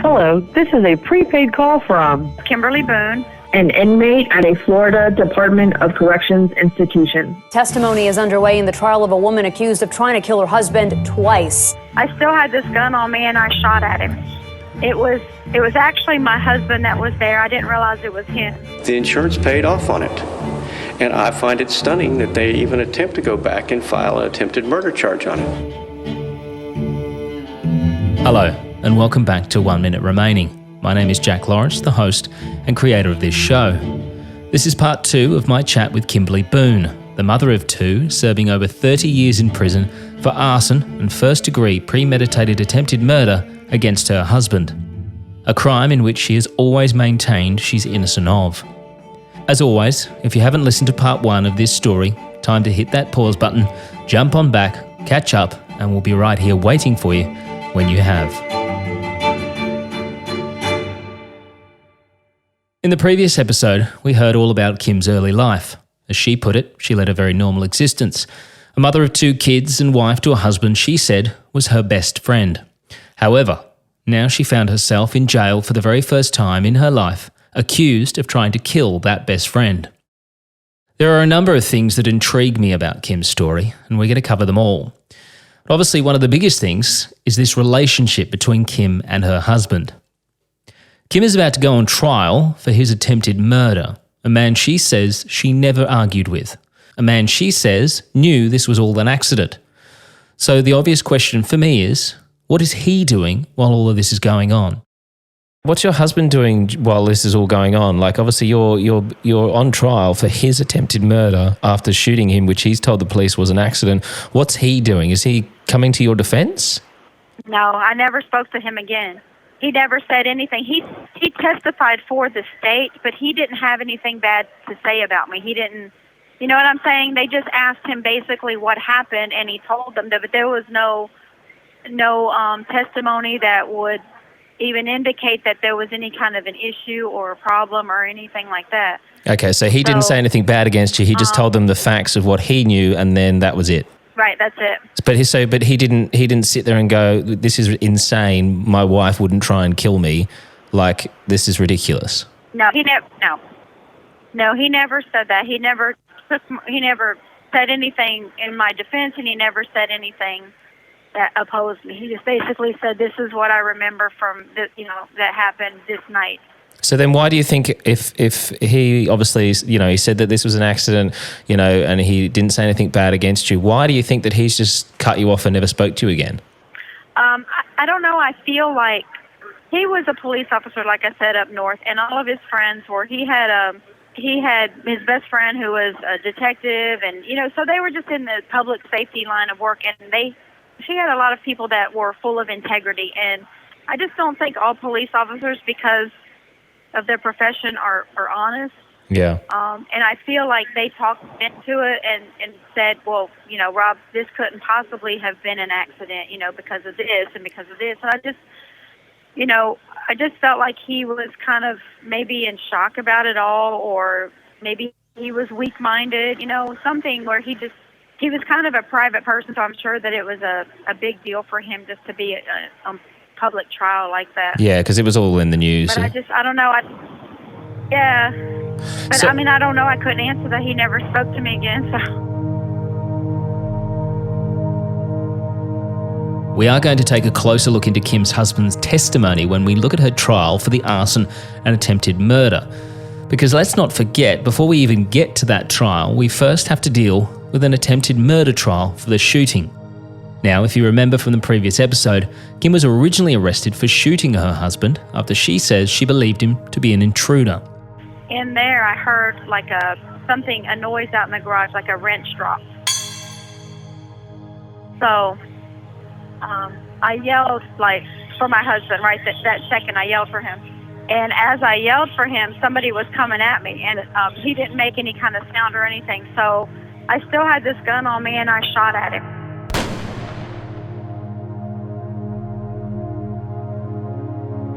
Hello, this is a prepaid call from Kimberly Boone, an inmate at a Florida Department of Corrections institution. Testimony is underway in the trial of a woman accused of trying to kill her husband twice. I still had this gun on me and I shot at him. It was actually my husband that was there. I didn't realize it was him. The insurance paid off on it. And I find it stunning that they even attempt to go back and file an attempted murder charge on it. Hello, and welcome back to 1 Minute Remaining. My name is Jack Lawrence, the host and creator of this show. This is part 2 of my chat with Kimberly Boone, the mother of 2, serving over 30 years in prison for arson and first-degree premeditated attempted murder against her husband. A crime in which she has always maintained she's innocent of. As always, if you haven't listened to part 1 of this story, time to hit that pause button, jump on back, catch up, and we'll be right here waiting for you when you have. In the previous episode, we heard all about Kim's early life. As she put it, she led a very normal existence. A mother of 2 kids and wife to a husband she said was her best friend. However, now she found herself in jail for the very first time in her life, accused of trying to kill that best friend. There are a number of things that intrigue me about Kim's story, and we're going to cover them all. But obviously, one of the biggest things is this relationship between Kim and her husband. Kim is about to go on trial for his attempted murder, a man she says she never argued with, a man she says knew this was all an accident. So the obvious question for me is, what is he doing while all of this is going on? What's your husband doing while this is all going on? Like, obviously, you're on trial for his attempted murder after shooting him, which he's told the police was an accident. What's he doing? Is he coming to your defense? No, I never spoke to him again. He never said anything. He testified for the state, but he didn't have anything bad to say about me. He didn't, you know what I'm saying? They just asked him basically what happened, and he told them that, but there was no testimony that would even indicate that there was any kind of an issue or a problem or anything like that. Okay, so he didn't say anything bad against you. He just told them the facts of what he knew, and then that was it. Right, that's it. But he didn't sit there and go, "This is insane. My wife wouldn't try and kill me. Like, this is ridiculous." No, he never. No, he never said that. He never said anything in my defense, and he never said anything that opposed me. He just basically said, "This is what I remember from that happened this night." So then why do you think if he obviously, he said that this was an accident, and he didn't say anything bad against you, why do you think that he's just cut you off and never spoke to you again? I don't know. I feel like he was a police officer, like I said, up north, and all of his friends were, he had his best friend who was a detective, and, so they were just in the public safety line of work, and she had a lot of people that were full of integrity, and I just don't think all police officers, because of their profession, are honest. Yeah. And I feel like they talked into it and said, well, Rob, this couldn't possibly have been an accident, because of this and because of this. And I just felt like he was kind of maybe in shock about it all, or maybe he was weak-minded, something where he was kind of a private person, so I'm sure that it was a big deal for him just to be a public trial like that. Yeah, because it was all in the news. But I don't know. Yeah. But So, I don't know. I couldn't answer that. He never spoke to me again, so. we are going to take a closer look into Kim's husband's testimony when we look at her trial for the arson and attempted murder. Because let's not forget, before we even get to that trial, we first have to deal with an attempted murder trial for the shooting. Now, if you remember from the previous episode, Kim was originally arrested for shooting her husband after she says she believed him to be an intruder. In there, I heard like a noise out in the garage, like a wrench drop. So, I yelled for my husband right that second. I yelled for him. And as I yelled for him, somebody was coming at me, and he didn't make any kind of sound or anything. So I still had this gun on me, and I shot at him.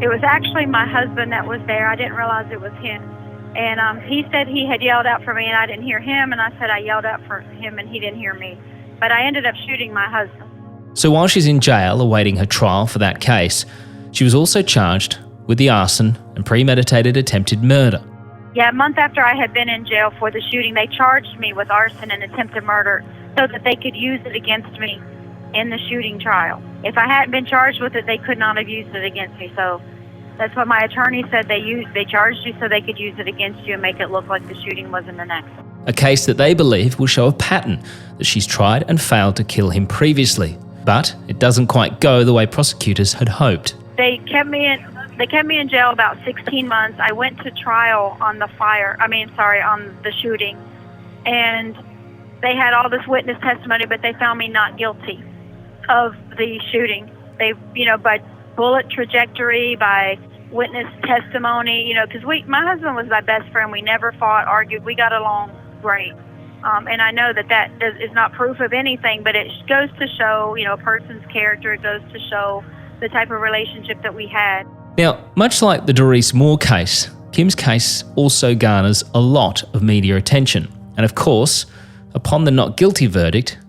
It was actually my husband that was there. I didn't realize it was him. And he said he had yelled out for me, and I didn't hear him. And I said I yelled out for him, and he didn't hear me. But I ended up shooting my husband. So while she's in jail awaiting her trial for that case, She was also charged with the arson and premeditated attempted murder. Yeah, a month after I had been in jail for the shooting, they charged me with arson and attempted murder so that they could use it against me in the shooting trial. If I hadn't been charged with it, they could not have used it against me. So that's what my attorney said. They charged you so they could use it against you and make it look like the shooting wasn't an accident. A case that they believe will show a pattern that she's tried and failed to kill him previously. But it doesn't quite go the way prosecutors had hoped. They kept me in jail about 16 months. I went to trial on the on the shooting. And they had all this witness testimony, but they found me not guilty of the shooting. They, by bullet trajectory, by witness testimony, because my husband was my best friend. We never fought, argued. We got along great. And I know that is not proof of anything, but it goes to show, a person's character. It goes to show the type of relationship that we had. Now, much like the Doris Moore case, Kim's case also garners a lot of media attention. And of course, upon the not guilty verdict,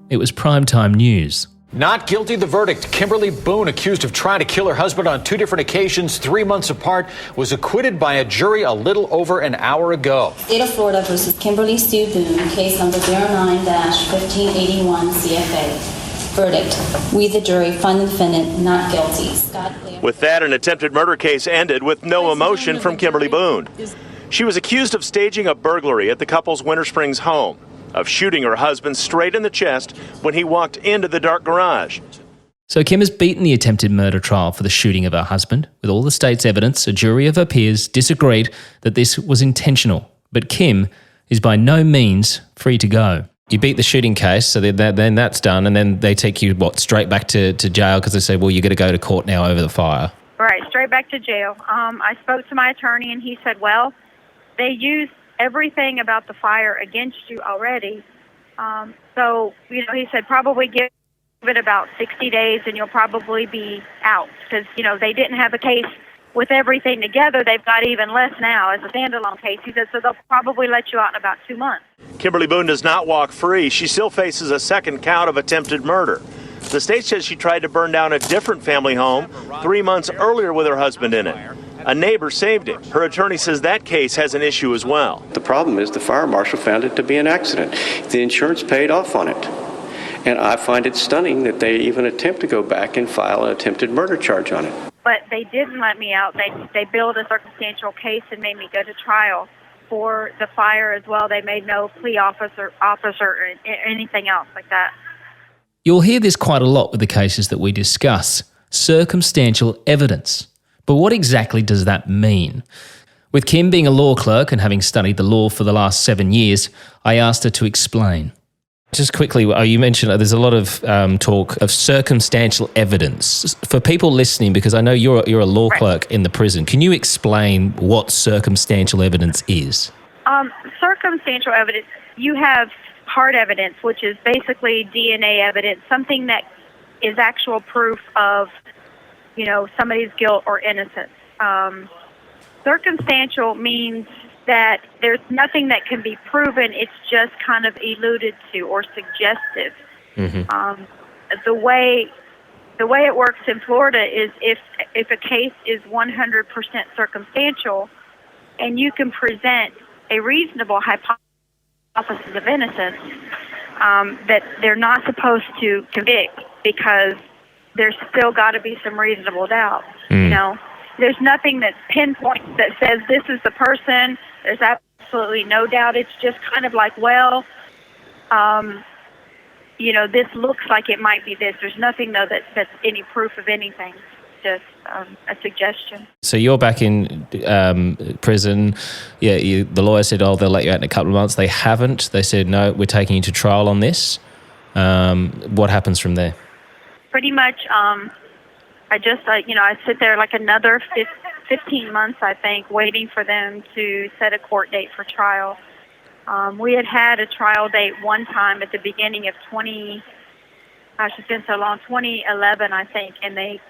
it was primetime news. Not guilty the verdict. Kimberly Boone, accused of trying to kill her husband on 2 different occasions, 3 months apart, was acquitted by a jury a little over an hour ago. State of Florida versus Kimberly Sue Boone, case number 09-1581 CFA. Verdict. We, the jury, find the defendant not guilty. With that, an attempted murder case ended with no emotion from Kimberly Boone. She was accused of staging a burglary at the couple's Winter Springs home, of shooting her husband straight in the chest when he walked into the dark garage. So Kim has beaten the attempted murder trial for the shooting of her husband. With all the state's evidence, a jury of her peers disagreed that this was intentional. But Kim is by no means free to go. You beat the shooting case, so then that's done, and then they take you, straight back to jail because they say, well, you're going to go to court now over the fire. Right, straight back to jail. I spoke to my attorney, and he said, well, they used everything about the fire against you already. So, he said, probably give it about 60 days, and you'll probably be out because, they didn't have a case with everything together. They've got even less now as a standalone case. He said, so they'll probably let you out in about 2 months. Kimberly Boone does not walk free. She still faces a second count of attempted murder. The state says she tried to burn down a different family home 3 months earlier with her husband in it. A neighbor saved him. Her attorney says that case has an issue as well. The problem is the fire marshal found it to be an accident. The insurance paid off on it. And I find it stunning that they even attempt to go back and file an attempted murder charge on it. But they didn't let me out. They billed a circumstantial case and made me go to trial for the fire as well. They made no plea officer or anything else like that. You'll hear this quite a lot with the cases that we discuss. Circumstantial evidence. But what exactly does that mean? With Kim being a law clerk and having studied the law for the last 7 years, I asked her to explain. Just quickly, you mentioned there's a lot of talk of circumstantial evidence. For people listening, because I know you're a law clerk in the prison, can you explain what circumstantial evidence is? Circumstantial evidence, you have hard evidence, which is basically DNA evidence, something that is actual proof of, somebody's guilt or innocence. Circumstantial means that there's nothing that can be proven. It's just kind of alluded to or suggestive. Mm-hmm. The way it works in Florida is if a case is 100% circumstantial and you can present a reasonable hypothesis of innocence, that they're not supposed to convict because there's still got to be some reasonable doubt. There's nothing that pinpoints that says this is the person. There's absolutely no doubt. It's just kind of like, this looks like it might be this. There's nothing, though, that's any proof of anything. Just a suggestion. So you're back in prison. Yeah, the lawyer said, they'll let you out in a couple of months. They haven't. They said, no, we're taking you to trial on this. What happens from there? Pretty much, I sit there like another 15 months, I think, waiting for them to set a court date for trial. We had a trial date one time at the beginning of 2011, I think, and they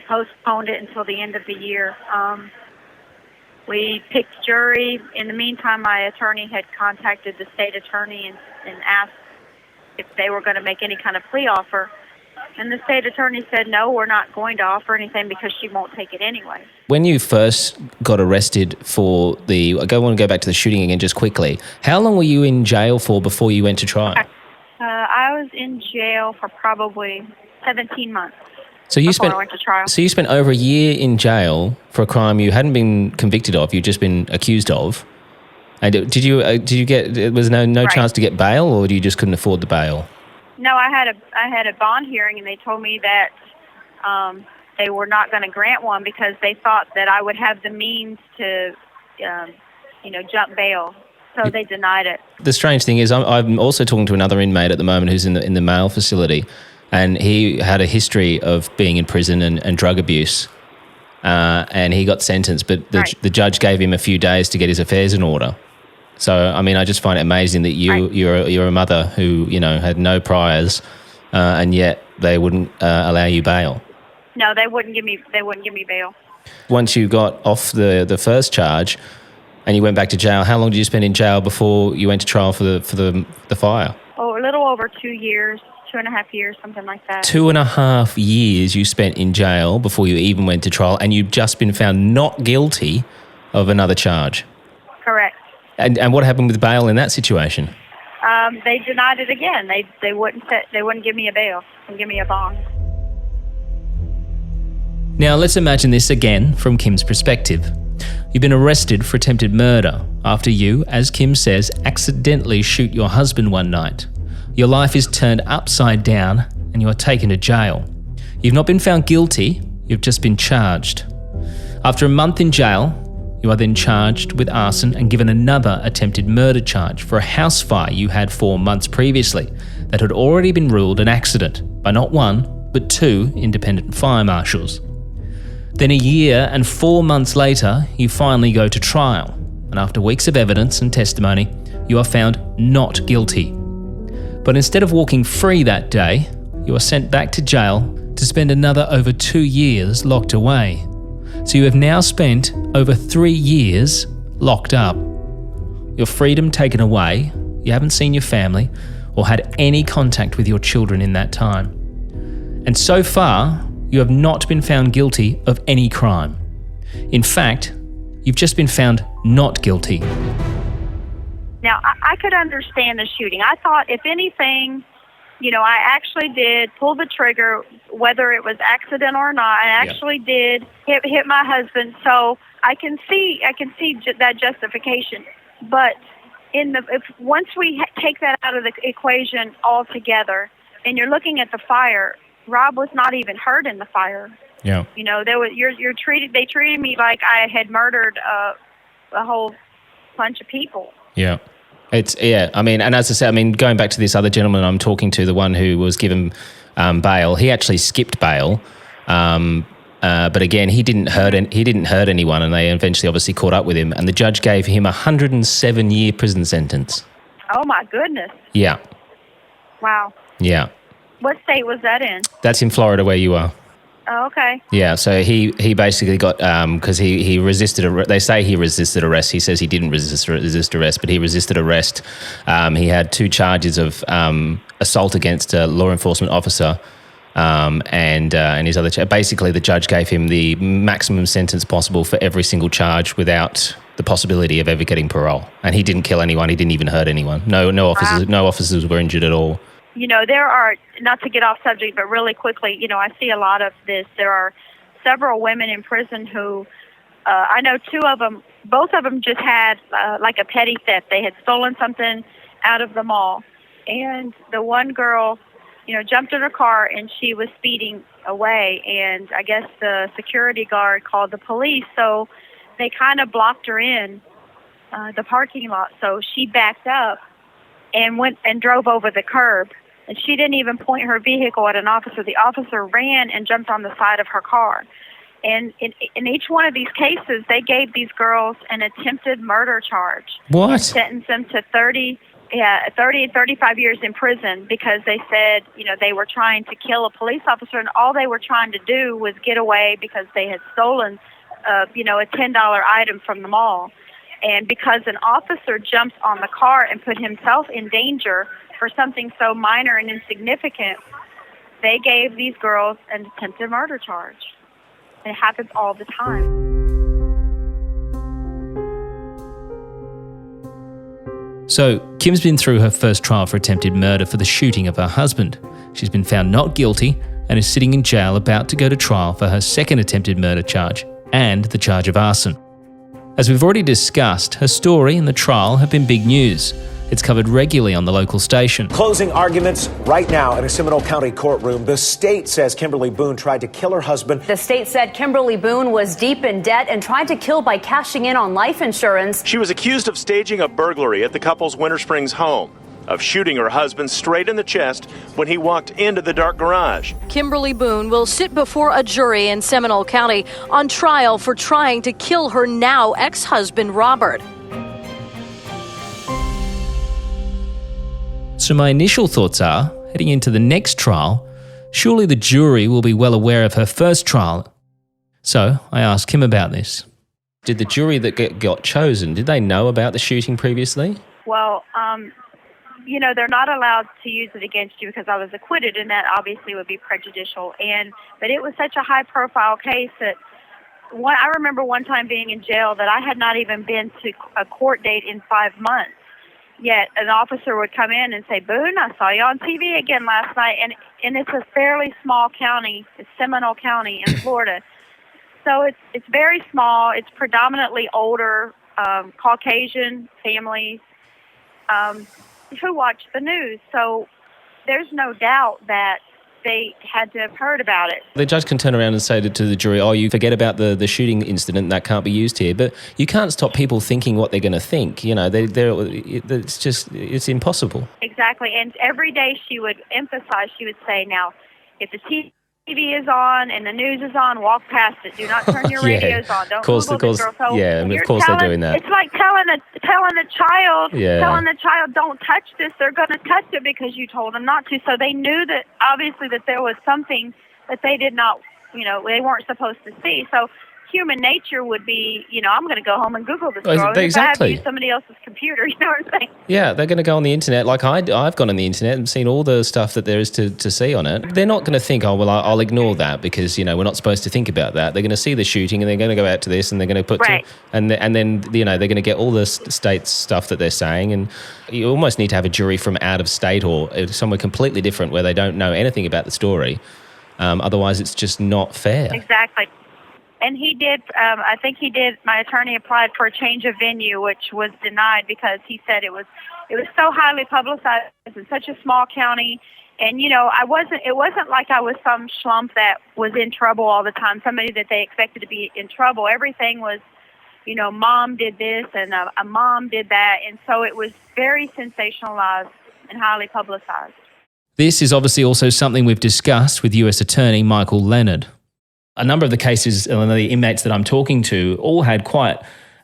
postponed it until the end of the year. We picked jury. In the meantime, my attorney had contacted the state attorney and asked if they were going to make any kind of plea offer. And the state attorney said, no, we're not going to offer anything because she won't take it anyway. When you first got arrested for I want to go back to the shooting again just quickly. How long were you in jail for before you went to trial? I was in jail for probably 17 months. So you I went to trial. So you spent over a year in jail for a crime you hadn't been convicted of, you'd just been accused of. And did you get? There was no Right. chance to get bail, or you just couldn't afford the bail? No, I had a bond hearing, and they told me that they were not going to grant one because they thought that I would have the means to, jump bail. So they denied it. The strange thing is, I'm also talking to another inmate at the moment who's in the male facility, and he had a history of being in prison and drug abuse, and he got sentenced, but the judge gave him a few days to get his affairs in order. So, I mean, I just find it amazing that you're a mother who, had no priors, and yet they wouldn't allow you bail. No, they wouldn't give me bail. Once you got off the first charge and you went back to jail, how long did you spend in jail before you went to trial for the fire? Oh, a little over 2 years, 2.5 years, something like that. 2.5 years you spent in jail before you even went to trial, and you've just been found not guilty of another charge. Correct. And what happened with bail in that situation? They denied it again. They wouldn't give me a bail and give me a bond. Now let's imagine this again from Kim's perspective. You've been arrested for attempted murder after you, as Kim says, accidentally shoot your husband one night. Your life is turned upside down and you are taken to jail. You've not been found guilty, you've just been charged. After a month in jail, you are then charged with arson and given another attempted murder charge for a house fire you had 4 months previously that had already been ruled an accident by not one, but 2 independent fire marshals. Then a year and 4 months later, you finally go to trial, and after weeks of evidence and testimony, you are found not guilty. But instead of walking free that day, you are sent back to jail to spend another over 2 years locked away. So you have now spent over 3 years locked up. Your freedom taken away, you haven't seen your family or had any contact with your children in that time. And so far, you have not been found guilty of any crime. In fact, you've just been found not guilty. Now, I could understand the shooting. I thought, if anything, I actually did pull the trigger, whether it was accidental or not. I actually did hit my husband, so I can see that justification. But once we take that out of the equation altogether, and you're looking at the fire, Rob was not even hurt in the fire. Yeah. They treated me like I had murdered a whole bunch of people. Yeah. And as I said, going back to this other gentleman I'm talking to, the one who was given bail, he actually skipped bail. But again, he didn't hurt anyone, and they eventually obviously caught up with him, and the judge gave him a 107-year prison sentence. Oh my goodness. Yeah. Wow. Yeah. What state was that in? That's in Florida where you are. Oh, okay. Yeah, so he basically got, because he resisted, they say he resisted arrest. He says he didn't resist arrest, but he resisted arrest. He had 2 charges of assault against a law enforcement officer, and his other basically the judge gave him the maximum sentence possible for every single charge without the possibility of ever getting parole. And he didn't kill anyone. He didn't even hurt anyone. No officers were injured at all. There are, not to get off subject, but really quickly, I see a lot of this. There are several women in prison who, I know 2 of them, both of them just had like a petty theft. They had stolen something out of the mall. And the one girl, jumped in her car and she was speeding away. And I guess the security guard called the police. So they kind of blocked her in the parking lot. So she backed up and went and drove over the curb. And she didn't even point her vehicle at an officer. The officer ran and jumped on the side of her car. And in each one of these cases, they gave these girls an attempted murder charge. What? Sentenced them to 30 and 35 years in prison because they said, they were trying to kill a police officer, and all they were trying to do was get away because they had stolen, a $10 item from the mall. And because an officer jumped on the car and put himself in danger for something so minor and insignificant, they gave these girls an attempted murder charge. It happens all the time. So, Kim's been through her first trial for attempted murder for the shooting of her husband. She's been found not guilty and is sitting in jail about to go to trial for her second attempted murder charge and the charge of arson. As we've already discussed, her story and the trial have been big news. It's covered regularly on the local station. Closing arguments right now in a Seminole County courtroom. The state says Kimberly Boone tried to kill her husband. The state said Kimberly Boone was deep in debt and tried to kill by cashing in on life insurance. She was accused of staging a burglary at the couple's Winter Springs home, of shooting her husband straight in the chest when he walked into the dark garage. Kimberly Boone will sit before a jury in Seminole County on trial for trying to kill her now ex-husband, Robert. So my initial thoughts are, heading into the next trial, surely the jury will be well aware of her first trial. So I asked him about this. Did the jury that got chosen, did they know about the shooting previously? Well, they're not allowed to use it against you because I was acquitted, and that obviously would be prejudicial. But it was such a high-profile case that I remember one time being in jail that I had not even been to a court date in 5 months. Yet an officer would come in and say, "Boone, I saw you on TV again last night." And it's a fairly small county. It's Seminole County in Florida. So it's very small. It's predominantly older Caucasian families who watch the news. So there's no doubt that they had to have heard about it. The judge can turn around and say to the jury, "Oh, you forget about the shooting incident, that can't be used here." But you can't stop people thinking what they're going to think. It's impossible. Exactly. And every day she would say, "Now, if the TV is on and the news is on, walk past it. Do not turn your radios on. Don't Google this girl." So of course they're doing that. It's like telling a child, "Don't touch this." They're going to touch it because you told them not to. So they knew that obviously that there was something that they did not, they weren't supposed to see. So human nature would be, I'm going to go home and Google this girl. Exactly. If I have to use somebody else's computer, you know what I'm saying? Yeah, they're going to go on the internet. Like I've gone on the internet and seen all the stuff that there is to see on it. They're not going to think, "Oh, well, I'll ignore that because, we're not supposed to think about that." They're going to see the shooting and they're going to go out to this and they're going to put right. and then they're going to get all the state stuff that they're saying. And you almost need to have a jury from out of state or somewhere completely different where they don't know anything about the story. Otherwise, it's just not fair. Exactly. And he did, my attorney applied for a change of venue, which was denied because he said it was so highly publicized in such a small county. And, it wasn't like I was some schlump that was in trouble all the time, somebody that they expected to be in trouble. Everything was, mom did this and a mom did that. And so it was very sensationalized and highly publicized. This is obviously also something we've discussed with US Attorney Michael Leonard. A number of the cases and the inmates that I'm talking to all had quite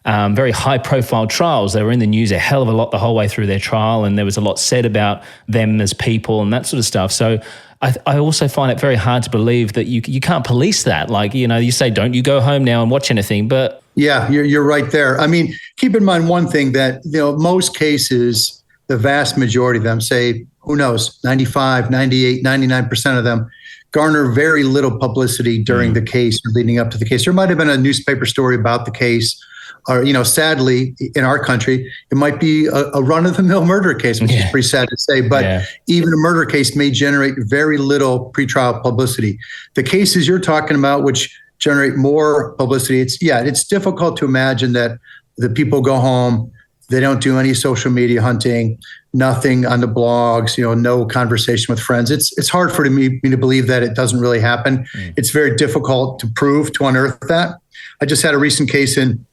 very high-profile trials. They were in the news a hell of a lot the whole way through their trial, and there was a lot said about them as people and that sort of stuff. So I also find it very hard to believe that you can't police that. Like, you say, "Don't you go home now and watch anything," but... Yeah, you're right there. I mean, keep in mind one thing that, most cases, the vast majority of them, say, who knows, 95, 98, 99% of them, garner very little publicity during the case or leading up to the case. There might have been a newspaper story about the case, or, sadly, in our country, it might be a run-of-the-mill murder case, which is pretty sad to say, but even a murder case may generate very little pretrial publicity. The cases you're talking about, which generate more publicity, it's difficult to imagine that the people go home, they don't do any social media hunting, nothing on the blogs, no conversation with friends. It's hard for me to believe that it doesn't really happen. It's very difficult to unearth that. I just had a recent case in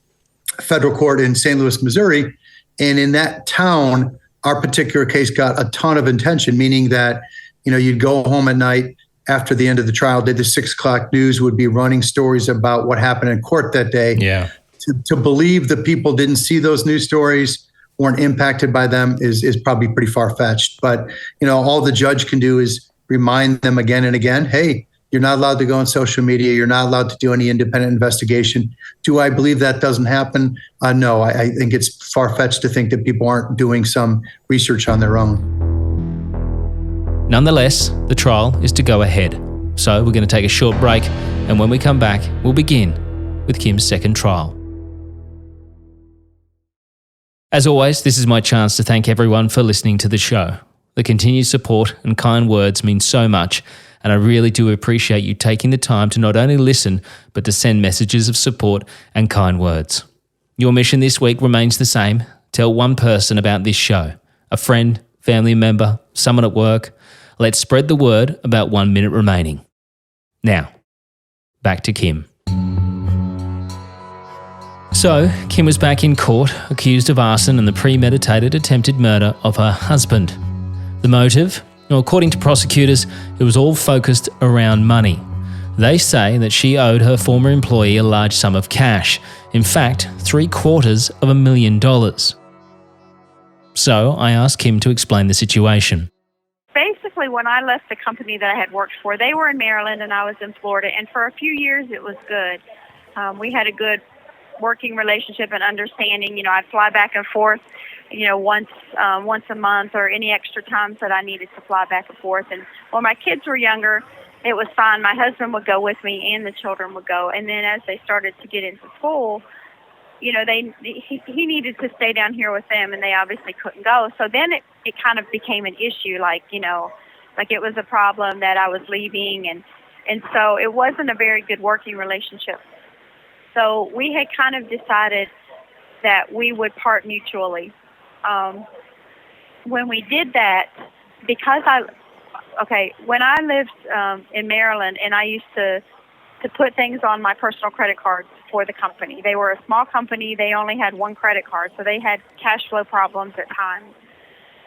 federal court in St. Louis, Missouri. And in that town, our particular case got a ton of attention, meaning that, you'd go home at night after the end of the trial, the 6:00 news would be running stories about what happened in court that day. Yeah. To believe that people didn't see those news stories, weren't impacted by them is probably pretty far-fetched. But, all the judge can do is remind them again and again, hey, you're not allowed to go on social media. You're not allowed to do any independent investigation. Do I believe that doesn't happen? No, I think it's far-fetched to think that people aren't doing some research on their own. Nonetheless, the trial is to go ahead. So we're going to take a short break, and when we come back, we'll begin with Kim's second trial. As always, this is my chance to thank everyone for listening to the show. The continued support and kind words mean so much, and I really do appreciate you taking the time to not only listen, but to send messages of support and kind words. Your mission this week remains the same. Tell one person about this show. A friend, family member, someone at work. Let's spread the word about 1 minute remaining. Now, back to Kim. So, Kim was back in court, accused of arson and the premeditated attempted murder of her husband. The motive? Well, according to prosecutors, it was all focused around money. They say that she owed her former employee a large sum of cash. In fact, $750,000. So, I asked Kim to explain the situation. Basically, when I left the company that I had worked for, they were in Maryland and I was in Florida, and for a few years it was good. We had a good working relationship and understanding. I'd fly back and forth, once a month or any extra times that I needed to fly back and forth. And when my kids were younger, it was fine. My husband would go with me and the children would go. And then as they started to get into school, he needed to stay down here with them, and they obviously couldn't go. So then it kind of became an issue, like it was a problem that I was leaving, and so it wasn't a very good working relationship. So we had kind of decided that we would part mutually. When we did that, because when I lived in Maryland, and I used to put things on my personal credit cards for the company. They were a small company. They only had one credit card, so they had cash flow problems at times.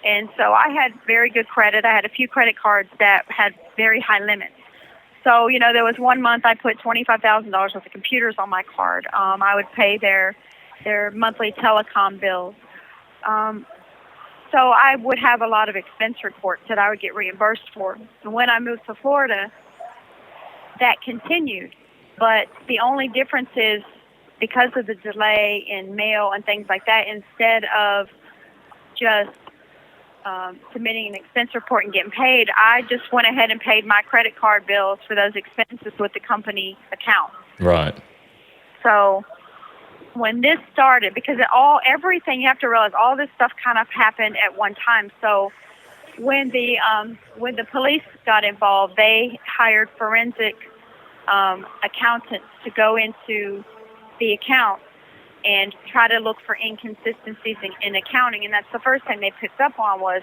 And so I had very good credit. I had a few credit cards that had very high limits. So, there was one month I put $25,000 worth of computers on my card. I would pay their monthly telecom bills. So I would have a lot of expense reports that I would get reimbursed for. And when I moved to Florida, that continued. But the only difference is because of the delay in mail and things like that, instead of just submitting an expense report and getting paid, I just went ahead and paid my credit card bills for those expenses with the company account. Right. So when this started, because everything, you have to realize all this stuff kind of happened at one time. So when the police got involved, they hired forensic accountants to go into the account and try to look for inconsistencies in accounting. And that's the first thing they picked up on was,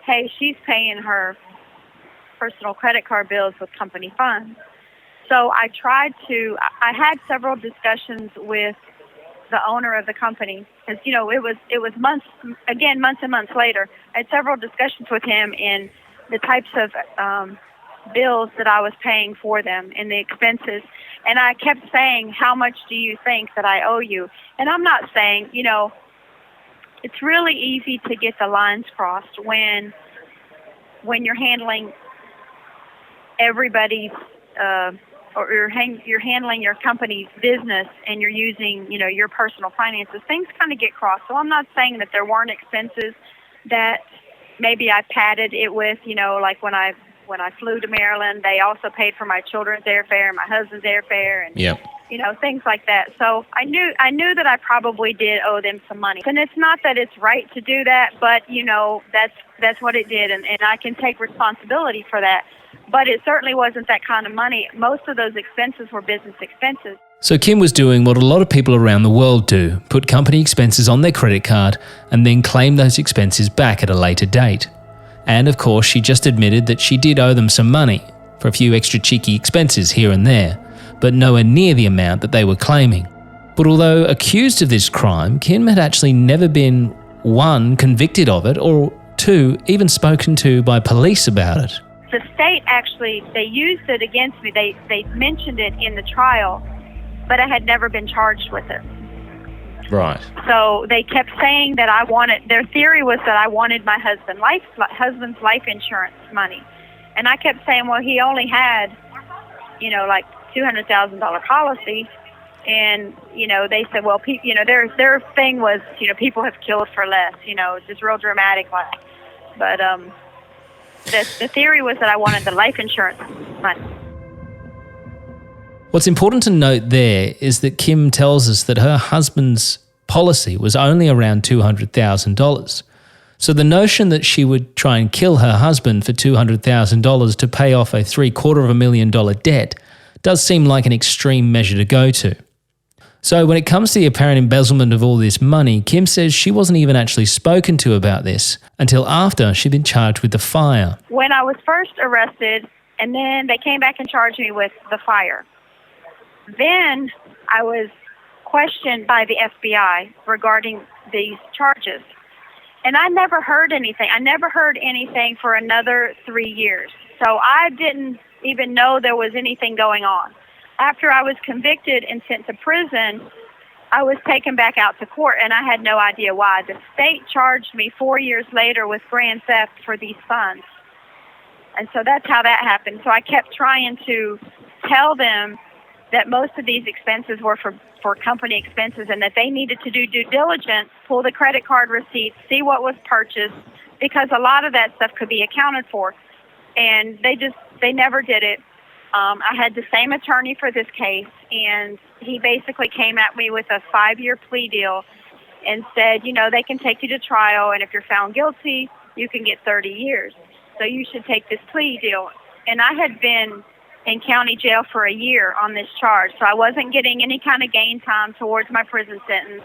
hey, she's paying her personal credit card bills with company funds. So I had several discussions with the owner of the company, because, it was months and months later. I had several discussions with him in the types of bills that I was paying for them and the expenses. And I kept saying, how much do you think that I owe you? And I'm not saying, it's really easy to get the lines crossed when you're handling everybody's, or you're handling your company's business and you're using, your personal finances. Things kind of get crossed. So I'm not saying that there weren't expenses that maybe I padded it with, like when I flew to Maryland, they also paid for my children's airfare and my husband's airfare, and things like that. So I knew that I probably did owe them some money. And it's not that it's right to do that, but that's what it did, and I can take responsibility for that. But it certainly wasn't that kind of money. Most of those expenses were business expenses. So Kim was doing what a lot of people around the world do, put company expenses on their credit card and then claim those expenses back at a later date. And of course, she just admitted that she did owe them some money for a few extra cheeky expenses here and there, but nowhere near the amount that they were claiming. But although accused of this crime, Kim had actually never been, 1, convicted of it, or 2, even spoken to by police about it. The state actually, they used it against me. They mentioned it in the trial, but I had never been charged with it. Right. So they kept saying that their theory was that I wanted my husband's life insurance money. And I kept saying, well, he only had, like $200,000 policy. And, they said, well, their thing was, people have killed for less, just real dramatic. But The theory was that I wanted the life insurance money. What's important to note there is that Kim tells us that her husband's policy was only around $200,000. So the notion that she would try and kill her husband for $200,000 to pay off a $750,000 debt does seem like an extreme measure to go to. So when it comes to the apparent embezzlement of all this money, Kim says she wasn't even actually spoken to about this until after she'd been charged with the fire. When I was first arrested, and then they came back and charged me with the fire. Then I was questioned by the FBI regarding these charges. And I never heard anything. I never heard anything for another 3 years. So I didn't even know there was anything going on. After I was convicted and sent to prison, I was taken back out to court, and I had no idea why. The state charged me 4 years later with grand theft for these funds. And so that's how that happened. So I kept trying to tell them that most of these expenses were for company expenses and that they needed to do due diligence, pull the credit card receipts, see what was purchased, because a lot of that stuff could be accounted for. And they never did it. I had the same attorney for this case, and he basically came at me with a 5-year plea deal and said, they can take you to trial, and if you're found guilty, you can get 30 years. So you should take this plea deal. And I had been in county jail for a year on this charge, so I wasn't getting any kind of gain time towards my prison sentence.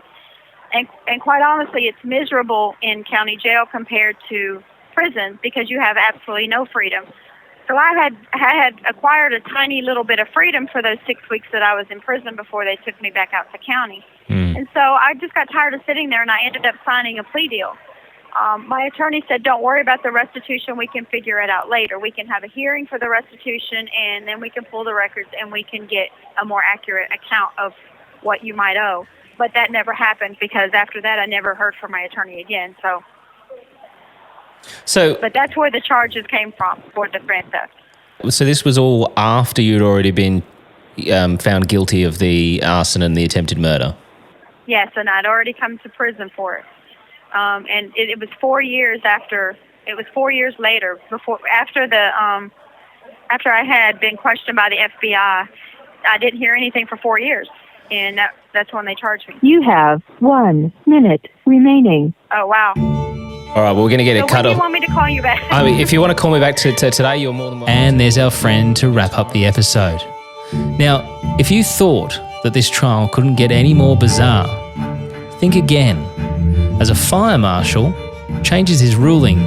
And quite honestly, it's miserable in county jail compared to prison because you have absolutely no freedom. So I had acquired a tiny little bit of freedom for those 6 weeks that I was in prison before they took me back out to county. And so I just got tired of sitting there, and I ended up signing a plea deal. My attorney said, don't worry about the restitution. We can figure it out later. We can have a hearing for the restitution, and then we can pull the records, and we can get a more accurate account of what you might owe. But that never happened because after that I never heard from my attorney again. But that's where the charges came from for the grand theft. So this was all after you'd already been found guilty of the arson and the attempted murder? Yes, and I'd already come to prison for it. And it was 4 years after. It was 4 years later, after I had been questioned by the FBI. I didn't hear anything for 4 years, and that's when they charged me. You have 1 minute remaining. Oh wow! All right, well, we're going to get it cut off. When do you want me to call you back? I mean, if you want to call me back to today, you're more than welcome. And there's our friend to wrap up the episode. Now, if you thought that this trial couldn't get any more bizarre, think again. As a fire marshal changes his ruling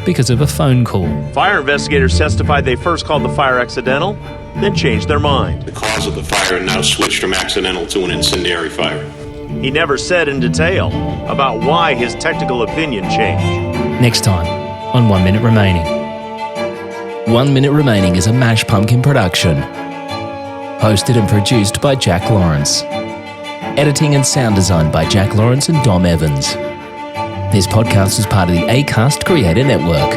because of a phone call. Fire investigators testified they first called the fire accidental, then changed their mind. The cause of the fire now switched from accidental to an incendiary fire. He never said in detail about why his technical opinion changed. Next time on 1 Minute Remaining. 1 Minute Remaining is a Mash Pumpkin production. Hosted and produced by Jack Lawrence. Editing and sound design by Jack Lawrence and Dom Evans. This podcast is part of the Acast Creator Network.